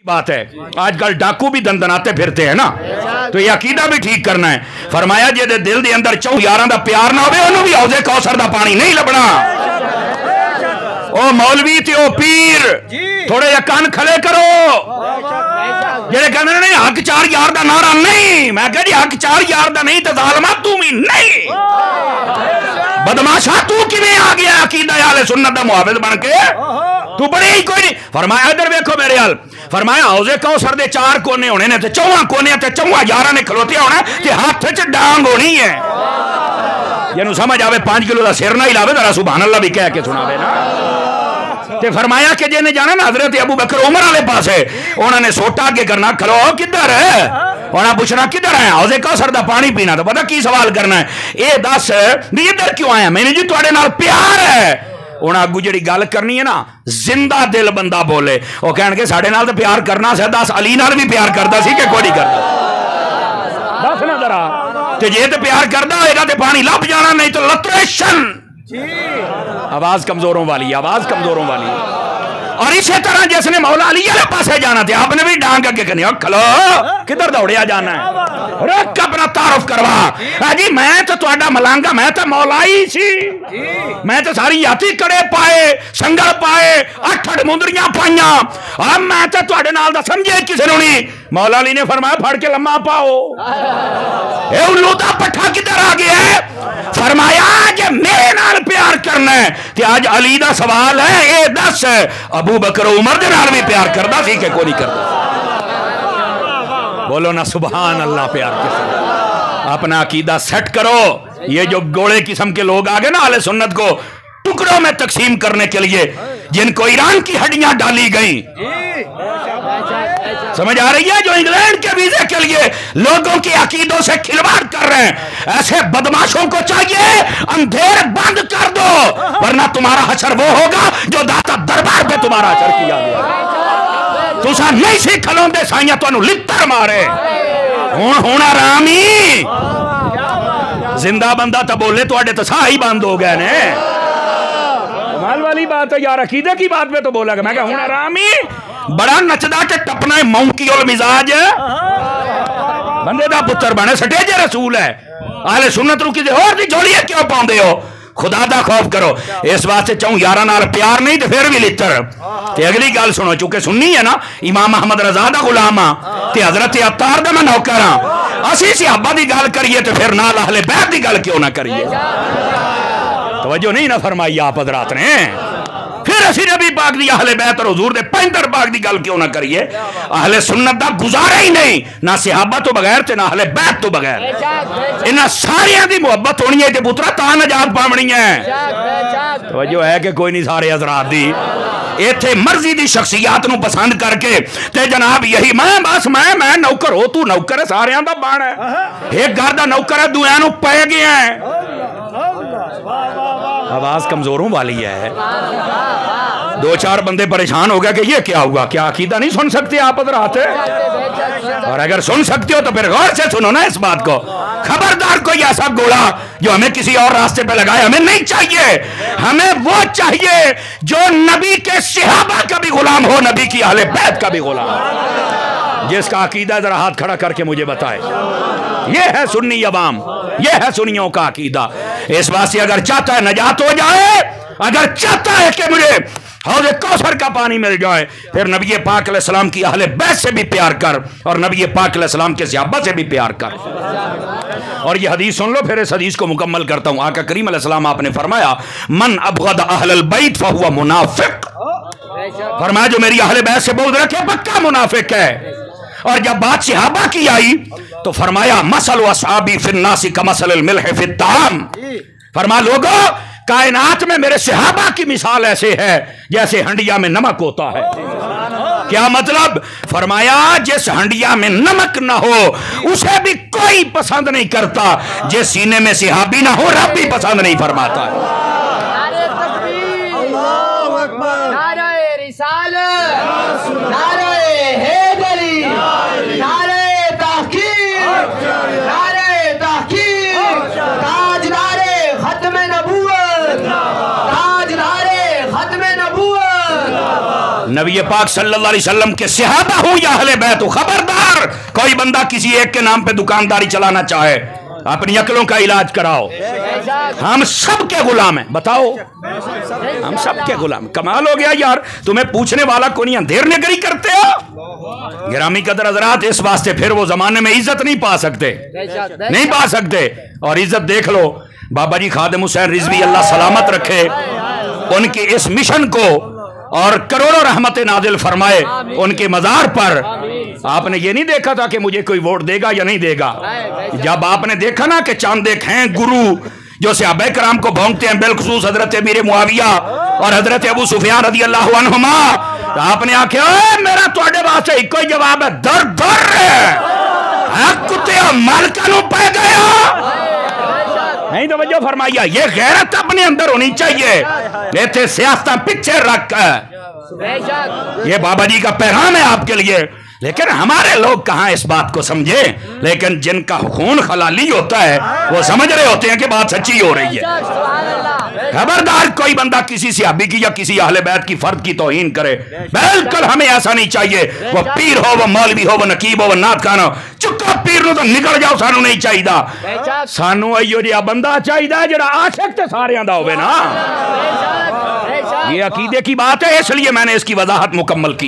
बात है। आजकल डाकू भी दंदनाते फिरते हैं ना, तो ये अकीदा भी ठीक करना है। फरमाया जे दिल दे अंदर 4 यारां दा प्यार ना होवे ओनू भी हौजे कौसर दा पानी नहीं लबना। ओ मौलवी ते ओ पीर थोड़े जे कान खले करो जेड़े कहंदे ने हक 4 यार दा नारा नहीं। मैं कह जी हक 4 यार दा नहीं ते जालिमा तू भी नहीं, बदमाशा तू किवें आ गया अकीदा अहले सुन्नत दा मुहाफिज बन के? तू बड़े ही कोई नहीं। फरमाया इधर देखो मेरे हाल, फरमाया हौजे कौसर दे 4 कोने होने ने ते 4 कोने ते 4 यारां ने खलोते होना ते हाथ च डांग होनी है। जिन्हों समझ आवे 5 किलो का सिर ना ही लावे जरा सुभान अल्लाह भी कह के सुनावे ना। ते फरमाया कि जिन्हें जाना ना हजरत अबू बकर उमर वाले पासे, उन्होंने सोटा आगे करना खलो किधर है, उन्हें पूछना किधर है, हौजे कौसर दा पानी पीना। तो पता की सवाल करना है, ये दस भी इधर क्यों आया? मैंने जी तुहाडे नाल प्यार है। उन्हें अगू जी गल करनी है ना, जिंदा दिल बंदा बोले, वो कह साडे नाल तो प्यार करना सी, दस अली नाल भी प्यार करता सी कि कोई नहीं करता? दस ना जरा, ते जे तो प्यार करता होएगा तो पानी लभ जाना, नहीं तो लतरेशन। आवाज कमजोरों वाली, आवाज कमजोरों वाली। और इसी तरह जिसने मौला अली वाले पासे जाना थे आपने भी डांग अगे करनी। खलो किधर दौड़िया जाना है, रख अपना तारुफ करवा। जी मैं तो तुहाडा मलांगा, मैं तो मौला ही सी, मैं तो सारी याती कड़े पाए, संगल पाए, 8 मुंदरियां पाइया, अब मैं तो तुहाडे नाल दा समझे किसी ने नहीं। मौला अली ने फरमाया फड़ के लम्मा पाओ। ए उल्लू दा पट्ठा किधर आ गया है? फरमाया जे मेरे नाल प्यार करना है ते आज अली दा सवाल है, ए दस अबू बकर उमर दे नाल भी प्यार करदा सी कि कोई नहीं करदा? बोलो ना सुभान अल्लाह। प्यार के साथ अपना अकीदा सेट करो। ये जो गोले किस्म के लोग आ गए ना अहले सुन्नत को टुकड़ों में तकसीम करने के लिए, जिनको ईरान की हड्डियां डाली गई, समझ आ रही है? जो इंग्लैंड के वीजे के लिए लोगों के अकीदों से खिलवाड़ कर रहे हैं, ऐसे बदमाशों को चाहिए अंधेर बंद कर दो, वरना तुम्हारा हशर वो होगा जो दाता दरबार पे तुम्हारा हशर किया गया। तुसा नहीं सी खलोंदे साइया तुहानू लित्तर मारे। हुण आरामी जिंदा बंदा तो बोले तुहाडे तो साह ही बंद हो गए ने। कमाल वाली बात है यार, अकीदे की बात पे तो बोला मैं क्या हुण आरामी बड़ा नचदा ते टपना है, मौकी उल मिजाज बंदे दा पुत्र बने, सटेजे रसूल है। आले सुन्नत रू किसी होर दी झोलिए क्यों पाउंदे हो? खुदा दा खौफ करो। इस वास्ते 4 यारां नाल प्यार नहीं तो फिर भी लित्तर। ते अगली गल सुनो, चूंकि सुन्नी है ना, इमाम अहमद रजा दा गुलाम हां ते हजरत अत्तार दा मैं नौकर हां। असीं सहाबा दी गल करिए तो फिर नाल अहले बैत दी गल क्यों ना करिए? तवज्जो नहीं ना फरमाई आप हजरात ने? फिर असी नबी पाक दी अहले बैत और हुजूर दे पैंतर पाक दी गल क्यों ना करिए? अहले सुन्नत दा गुजारा ही नहीं, ना सहाबा तो बगैर ते ना अहले बैत तो बगैर। इन्हां सारियां दी मुहब्बत होनी है ते पुत्रा तां नजात पावनी है। तवज्जो है कि कोई नहीं? सारे हजरात दी इत्थे मर्जी दी शख्सियत नूं पसंद करके ते जनाब यही मैं बस मैं नौकर हो, तू नौकर है, सारियां दा बाण है, एक घर दा नौकर है, दूसरों नूं पै गया है। आवाज कमजोरों वाली है। 2-4 बंदे परेशान हो गए कि ये क्या हुआ, क्या अकीदा नहीं सुन सकते आप हज़रात? और अगर सुन सकते हो तो फिर गौर से सुनो ना इस बात को। खबरदार कोई ऐसा गोला जो हमें किसी और रास्ते पे लगाए, हमें नहीं चाहिए। हमें वो चाहिए जो नबी के सहाबा का भी गुलाम हो, नबी की अहले बैत का भी गुलाम, जिसका अकीदा जरा हाथ खड़ा करके मुझे बताए। ये है सुन्नी अवाम, ये है सुन्नियों का अकीदा। इस वास्ते अगर चाहता है नजात हो जाए, अगर चाहता है कि मुझे हौज़े कौसर का पानी मिल जाए, फिर नबी पाक अलैहिस्सलाम की अहले बैत से भी प्यार कर और नबी पाक अलैहिस्सलाम के सहाबा से भी प्यार कर। और ये हदीस सुन लो, फिर इस हदीस को मुकम्मल करता हूँ। आका करीम अलैहिस्सलाम आपने फरमाया मन अबग़द अहलल बैत फहुवा मुनाफिक। फरमाया जो मेरी अहले बैत से बुग़्ज़ रखे पक्का मुनाफिक है। और जब बात सहाबा की आई तो फरमाया मसल असहाबी फिन्नासी कमसलिल मिल्ह फित्ताम। फरमाया लोगों कायनात में मेरे सहाबा की मिसाल ऐसे है जैसे हंडिया में नमक होता है। क्या मतलब? फरमाया जिस हंडिया में नमक ना हो उसे भी कोई पसंद नहीं करता, जिस सीने में सहाबी ना हो रब भी पसंद नहीं फरमाता है। نبی پاک صلی اللہ علیہ وسلم کے صحابہ ہوں یا اہل بیت ہوں، خبردار کوئی بندہ کسی ایک کے نام پہ دکانداری چلانا چاہے اپنی عقلوں کا علاج کراؤ. ہم سب کے غلام ہیں. بتاؤ ہم سب کے غلام. کمال ہو گیا یار، تمہیں پوچھنے والا کو نہیں، اندھیر نگری کرتے ہو. گرامی قدر حضرات، اس واسطے پھر وہ زمانے میں عزت نہیں پا سکتے، نہیں پا سکتے. اور عزت دیکھ لو بابا جی خادم حسین رضوی اللہ سلامت رکھے، ان کے اس مشن کو اور کروڑوں رحمت نازل فرمائے ان کے مزار پر. آپ نے یہ نہیں دیکھا تھا کہ مجھے کوئی ووٹ دے گا یا نہیں دے گا. جب آپ نے دیکھا نا کہ چاند ایک ہیں گرو جو صحابہ کرام کو بھونکتے ہیں، بالخصوص حضرت امیر معاویہ اور حضرت ابو سفیان رضی اللہ عنہما، تو آپ نے آکھے اے میرا توڑے واسطے ایک کوئی جواب ہے، در در ہے کتے مالکانوں پہ گیا. نہیں توجہ فرمائیے، یہ غیرت اپنے اندر ہونی چاہیے. لیتے سیاستہ پیچھے رکھ، یہ بابا جی کا پیغام ہے آپ کے لیے. لیکن ہمارے لوگ کہاں اس بات کو سمجھے، لیکن جن کا خون حلالی ہوتا ہے وہ سمجھ رہے ہوتے ہیں کہ بات سچی ہو رہی ہے. خبردار کوئی بندہ کسی صحابی کی یا کسی اہل بیت کی فرد کی توہین کرے، بالکل ہمیں ایسا نہیں چاہیے. وہ پیر ہو، وہ مولوی ہو، وہ نقیب ہو، وہ نعت خان ہو، چکا پیر نو تو نکل جاؤ، سانو نہیں چاہیے. سانو ایو جہا بندہ چاہیے جڑا عاشق تے سارے دا ہوے نا. یہ عقیدے کی بات ہے، اس لیے میں نے اس کی وضاحت مکمل کی.